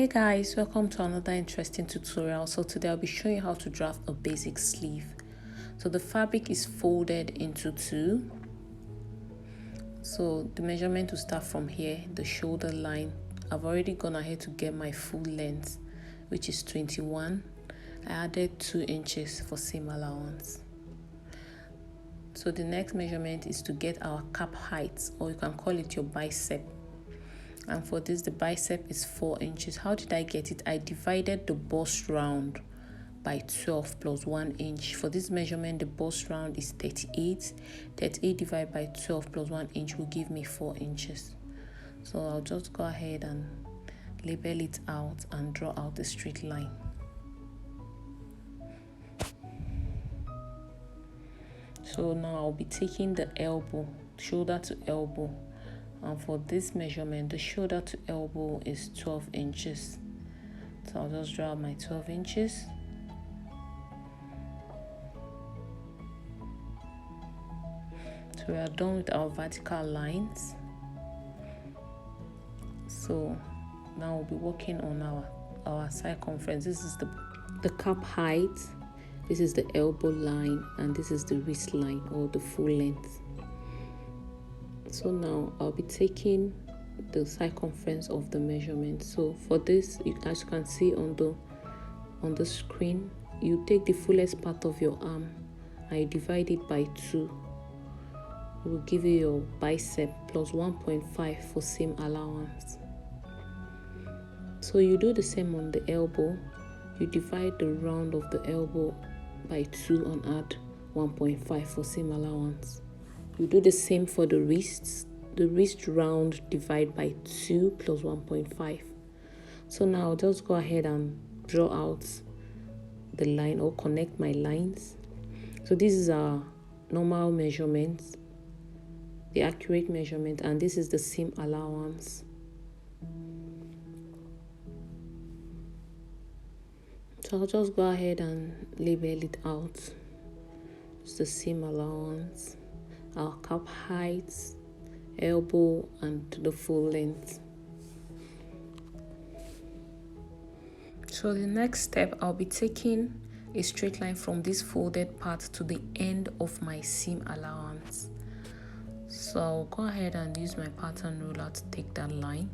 Hey guys, welcome to another interesting tutorial. So today I'll be showing you how to draft a basic sleeve. So the fabric is folded into two. So the measurement will start from here, the shoulder line. I've already gone ahead to get my full length, which is 21. I added 2 inches for seam allowance. So the next measurement is to get our cap height, or you can call it your bicep. And for this, the bicep is 4 inches. How did I get it? I divided the bust round by 12 plus 1 inch. For this measurement, the bust round is 38. 38 divided by 12 plus 1 inch will give me 4 inches. So I'll just go ahead and label it out and draw out the straight line. So now I'll be taking the elbow, shoulder to elbow. And for this measurement, the shoulder to elbow is 12 inches. So I'll just draw my 12 inches. So we are done with our vertical lines. So now we'll be working on our circumference. This is the cap height. This is the elbow line, and this is the wrist line, or the full length. So now I'll be taking the circumference of the measurement. So for this, as you can see on the screen, you take the fullest part of your arm and you divide it by 2. It will give you your bicep plus 1.5 for seam allowance. So you do the same on the elbow. You divide the round of the elbow by 2 and add 1.5 for seam allowance. You do the same for the wrists. The wrist round divide by 2 plus 1.5. So now I'll just go ahead and draw out the line, or connect my lines. So this is our normal measurement, the accurate measurement, and this is the seam allowance. So I'll just go ahead and label it out. It's the seam allowance, our cap height, elbow, and the full length. So the next step, I'll be taking a straight line from this folded part to the end of my seam allowance. So I'll go ahead and use my pattern ruler to take that line.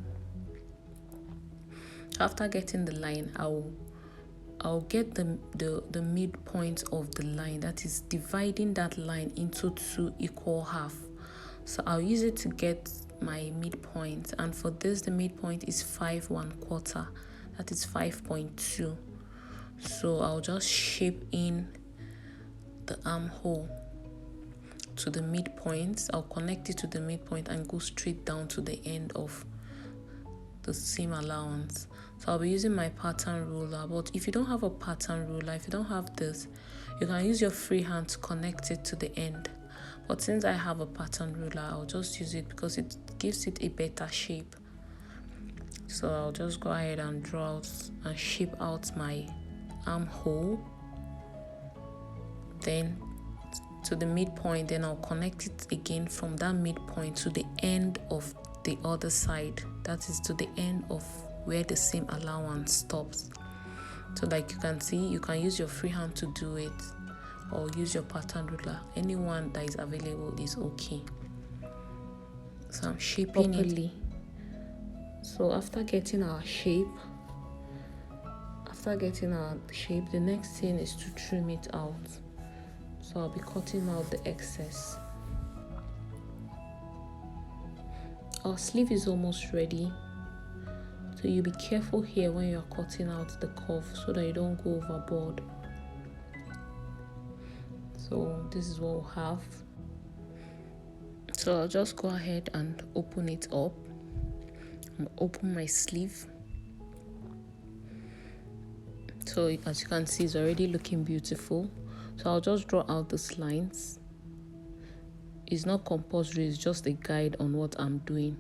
After getting the line, I'll get the midpoint of the line, that is dividing that line into 2 equal half. So I'll use it to get my midpoint, and for this the midpoint is 5 1/4, that is 5.2. So I'll just shape in the armhole to the midpoint. I'll connect it to the midpoint and go straight down to the end of the seam allowance. So I'll be using my pattern ruler, but if you don't have a pattern ruler, if you don't have this, you can use your free hand to connect it to the end. But since I have a pattern ruler, I'll just use it because it gives it a better shape. So I'll just go ahead and draw out and shape out my armhole, then to the midpoint, then I'll connect it again from that midpoint to the end of the other side, that is to the end of where the seam allowance stops. So like you can see, you can use your free hand to do it, or use your pattern ruler. Anyone that is available is okay. So I'm shaping it. So after getting our shape, the next thing is to trim it out. So I'll be cutting out the excess. Our sleeve is almost ready. So you be careful here when you're cutting out the curve so that you don't go overboard. So this is what we'll have. So I'll just go ahead and open it up. Open my sleeve. So as you can see, it's already looking beautiful. So I'll just draw out these lines. It's not compulsory, it's just a guide on what I'm doing.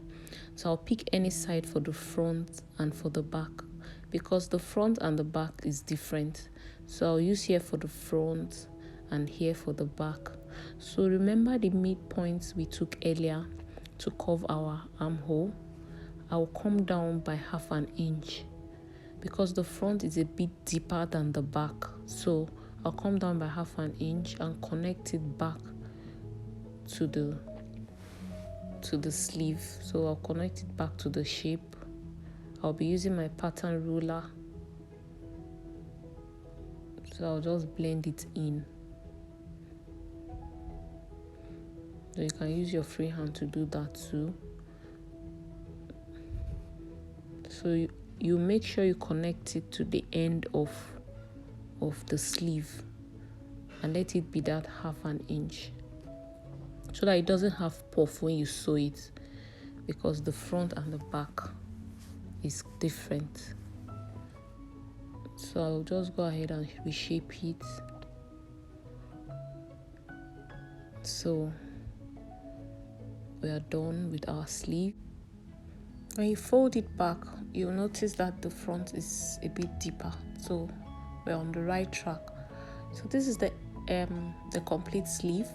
So I'll pick any side for the front and for the back, because the front and the back is different. So I'll use here for the front and here for the back. So remember the midpoints we took earlier to curve our armhole. I'll come down by 1/2 inch because the front is a bit deeper than the back. So I'll come down by 1/2 inch and connect it back to the sleeve. So I'll connect it back to the shape. I'll be using my pattern ruler. So I'll just blend it in. So you can use your free hand to do that too. So you make sure you connect it to the end of the sleeve and let it be that 1/2 inch so that it doesn't have puff when you sew it, because the front and the back is different. So I'll just go ahead and reshape it. So we are done with our sleeve. When you fold it back, you'll notice that the front is a bit deeper. So we're on the right track. So this is the complete sleeve,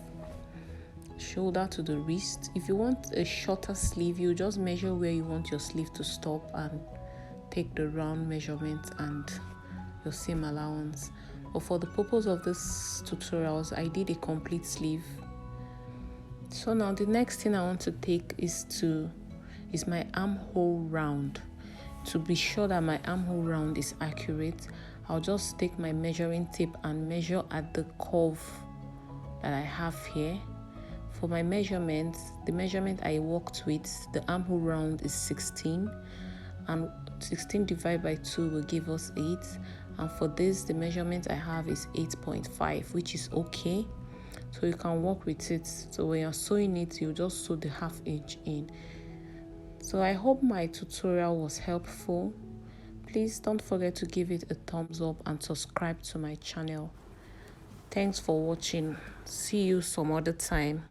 shoulder to the wrist. If you want a shorter sleeve, you just measure where you want your sleeve to stop and take the round measurement and your seam allowance. But for the purpose of this tutorials, I did a complete sleeve. So now the next thing I want to take is my armhole round. To be sure that my armhole round is accurate, I'll just take my measuring tape and measure at the curve that I have here. For my measurements, the measurement I worked with, the armhole round is 16, and 16 divided by 2 will give us 8. And for this, the measurement I have is 8.5, which is okay. So you can work with it. So when you're sewing it, you just sew the 1/2 inch in. So I hope my tutorial was helpful. Please don't forget to give it a thumbs up and subscribe to my channel. Thanks for watching. See you some other time.